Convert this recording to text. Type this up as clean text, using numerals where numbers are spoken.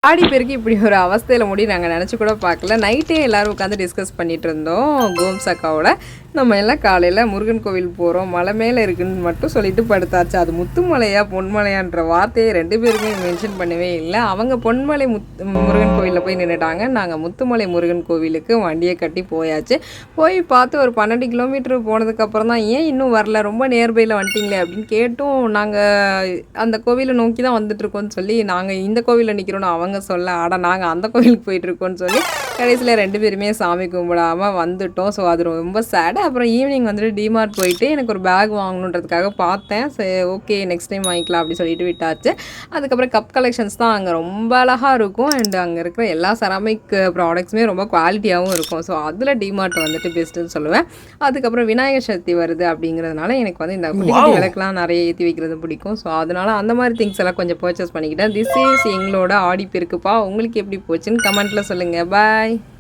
ஆடிப்பெருக்கு இப்படி ஒரு அவஸ்தையில நாங்கள் நினச்சி கூட பார்க்கல. நைட்டே எல்லோரும் உட்காந்து டிஸ்கஸ் பண்ணிட்டு இருந்தோம் கோம்ஸ் அக்காவோட. நம்ம எல்லாம் காலையில் முருகன் கோவில் போகிறோம், மலை மேலே இருக்குன்னு மட்டும் சொல்லிட்டு படுத்தாச்சு. அது முத்துமலையா பொன்மலையான்ற வார்த்தையை 2 பேருமே மென்ஷன் பண்ணவே இல்லை. அவங்க பொன்மலை முருகன் கோவிலில் போய் நின்றுட்டாங்க. நாங்கள் முத்துமலை முருகன் கோவிலுக்கு வண்டியை கட்டி போயாச்சு. போய் பார்த்து ஒரு 12 கிலோமீட்டர் போனதுக்கப்புறம் தான், ஏன் இன்னும் வரல, ரொம்ப நியர்பையில் வந்துட்டிங்களே அப்படின்னு கேட்டும், நாங்கள் அந்த கோவிலை நோக்கி தான் வந்துட்டுருக்கோன்னு சொல்லி, நாங்கள் இந்த கோவிலில் நிற்கிறோன்னு அவங்க சொல்ல, நாங்கள் அந்த கோவிலுக்கு போயிட்டுருக்கோன்னு சொல்லி கடைசியில் 2 பேருமே சாமி கும்பிடாமல் வந்துட்டோம். ஸோ அது ரொம்ப சேடு. அப்புறம் ஈவினிங் வந்துட்டு டிமார்ட் போயிட்டு எனக்கு ஒரு பேக் வாங்கணுன்றதுக்காக பார்த்தேன். சரி, ஓகே நெக்ஸ்ட் டைம் வாங்கிக்கலாம் அப்படின்னு சொல்லிட்டு விட்டாச்சு. அதுக்கப்புறம் கப் கலெக்ஷன்ஸ் தான் அங்கே ரொம்ப அழகாக இருக்கும். அண்ட் அங்கே இருக்கிற எல்லா செராமிக் ப்ராடக்ட்ஸுமே ரொம்ப குவாலிட்டியாகவும் இருக்கும். ஸோ அதில் டிமார்ட் வந்துட்டு பெஸ்ட்டுன்னு சொல்லுவேன். அதுக்கப்புறம் விநாயகர் சதுர்த்தி வருது அப்படிங்கிறதுனால எனக்கு வந்து இந்த குட்டி குட்டி விளக்குலாம் நிறைய ஏற்றி வைக்கிறது பிடிக்கும். ஸோ அதனால் அந்த மாதிரி திங்ஸ் எல்லாம் கொஞ்சம் பர்ச்சேஸ் பண்ணிக்கிட்டேன். திஸ் இஸ் எங்களோட ஆடிப்பெருக்குப்பா. உங்களுக்கு எப்படி போச்சுன்னு கமெண்ட்டில் சொல்லுங்கள். பாய்.